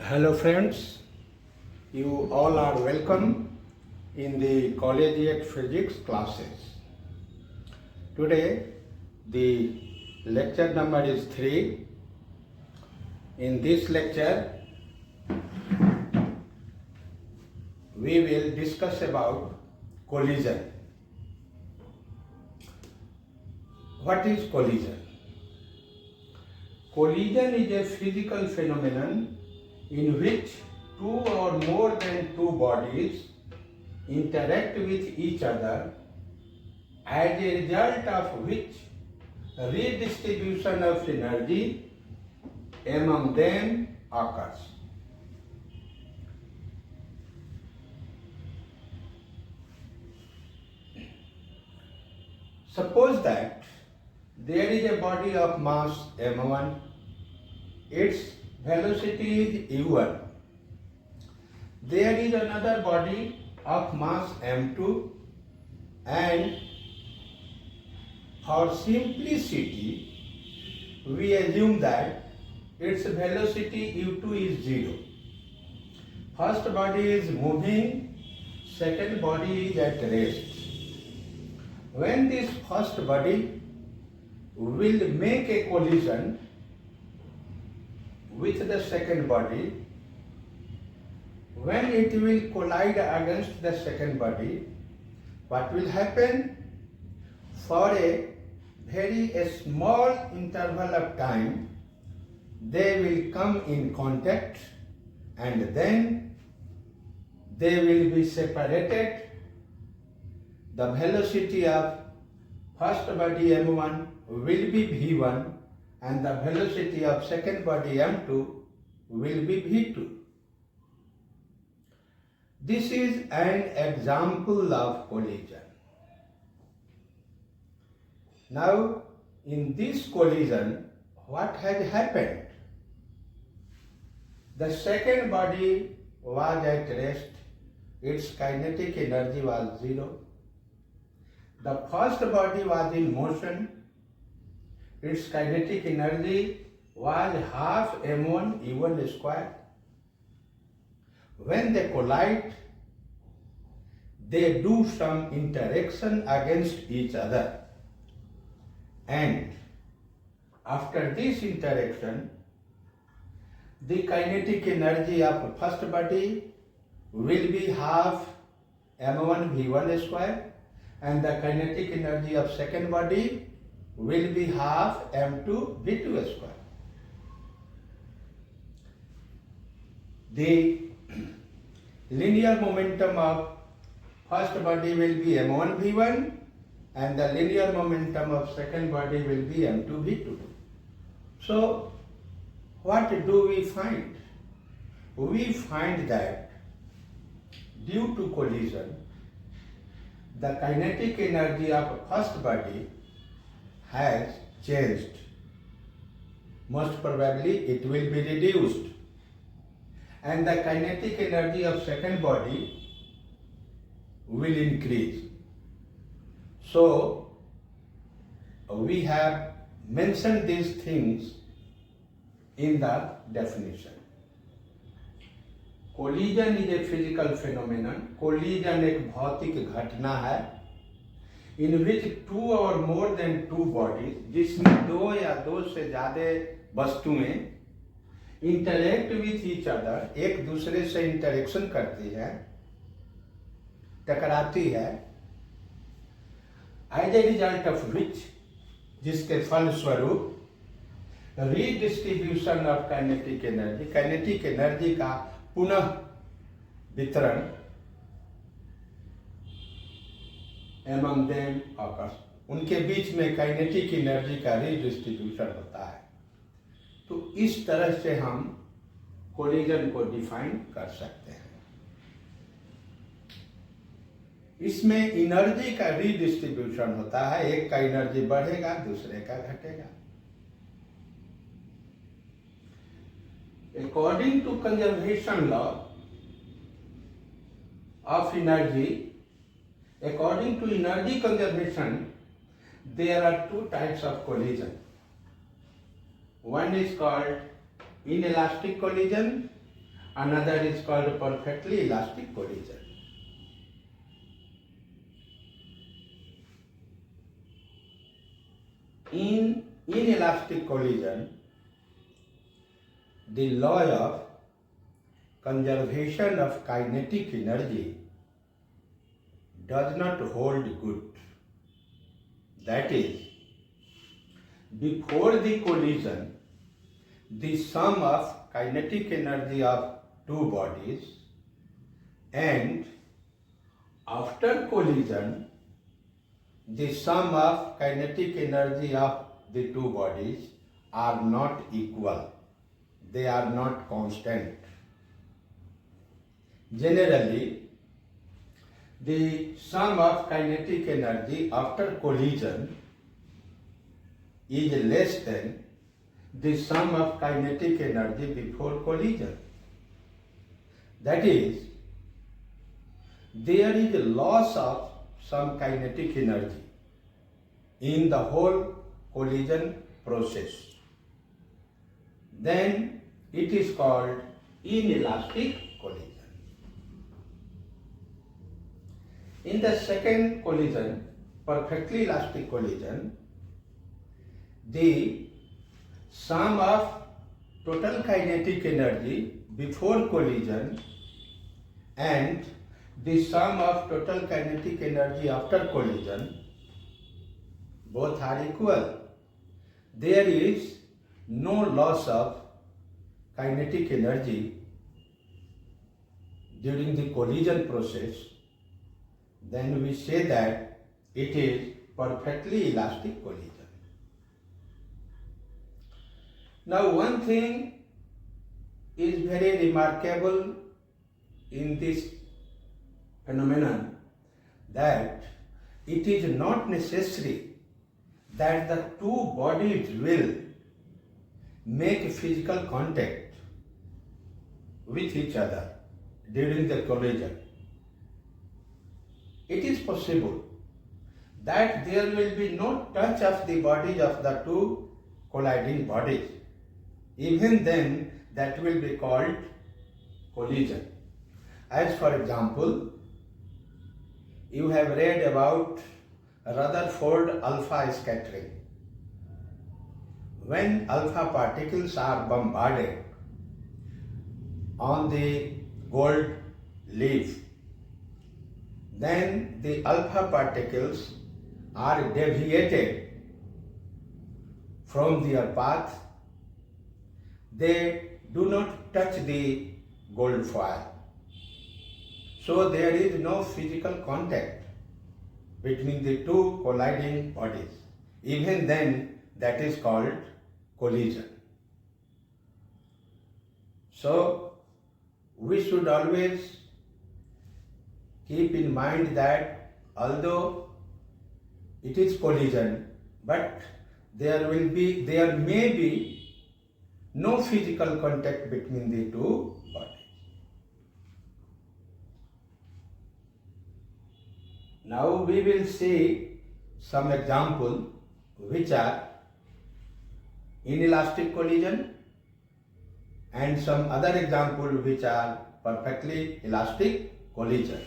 Hello friends, you all are welcome in the Collegiate-Physics classes. Today the lecture number is 3. In this lecture we will discuss about collision. What is collision? Collision is a physical phenomenon in which two or more than two bodies interact with each other, as a result of which redistribution of energy among them occurs. Suppose that there is a body of mass m1, its velocity is u1. There is another body of mass m2, and for simplicity we assume that its velocity u2 is 0. First body is moving, second body is at rest. When this first body will make a collision with the second body, when it will collide against the second body, what will happen? For a very small interval of time, they will come in contact and then they will be separated. The velocity of first body m1 will be v1 and the velocity of second body m2 will be v2. This is an example of collision. Now, in this collision, what has happened? The second body was at rest, its kinetic energy was 0. The first body was in motion, its kinetic energy was half m1 u1 square. When they collide, they do some interaction against each other, and after this interaction, the kinetic energy of first body will be half m1 v1 square, and the kinetic energy of second body will be half m2 v2 square. The linear momentum of first body will be m1 v1 and the linear momentum of second body will be m2 v2. So what do we find? We find that due to collision, the kinetic energy of first body has changed. Most probably it will be reduced, and the kinetic energy of second body will increase. So we have mentioned these things in the definition. Collision is a physical phenomenon. Collision एक भौतिक घटना है in which two or more than two bodies, जिसमें दो या दो से ज़्यादा वस्तुएं interact with each other, एक दूसरे से इंटरेक्शन करती है, टकराती है, as a result of which, जिसके फलस्वरूप redistribution of kinetic energy का पुनः वितरण among them occurs. उनके बीच में काइनेटिक एनर्जी का रीडिस्ट्रीब्यूशन होता है. तो इस तरह से हम कोलिजन को डिफाइन कर सकते हैं. इसमें एनर्जी का रीडिस्ट्रीब्यूशन होता है. एक का एनर्जी बढ़ेगा, दूसरे का घटेगा. According to conservation law of energy, according to energy conservation, there are two types of collision. One is called inelastic collision another is called perfectly elastic collision. In inelastic collision, the law of conservation of kinetic energy does not hold good. That is, before the collision, the sum of kinetic energy of two bodies, and after collision, the sum of kinetic energy of the two bodies are not equal. They are not constant. Generally, the sum of kinetic energy after collision is less than the sum of kinetic energy before collision. That is, there is a loss of some kinetic energy in the whole collision process. Then it is called inelastic collision. In the second collision, perfectly elastic collision, the sum of total kinetic energy before collision and the sum of total kinetic energy after collision, both are equal. There is no loss of kinetic energy during the collision process. Then we say that it is perfectly elastic collision. Now, one thing is very remarkable in this phenomenon, that it is not necessary that the two bodies will make physical contact with each other during the collision. It is possible that there will be no touch of the bodies of the two colliding bodies. Even then, that will be called collision. As for example, you have read about Rutherford alpha scattering. When alpha particles are bombarded on the gold leaf, then the alpha particles are deviated from their path. They do not touch the gold foil. So there is no physical contact between the two colliding bodies. Even then, that is called collision. So we should always keep in mind that although it is collision, but there may be no physical contact between the two bodies. Now we will see some examples which are inelastic collision and some other examples which are perfectly elastic collision.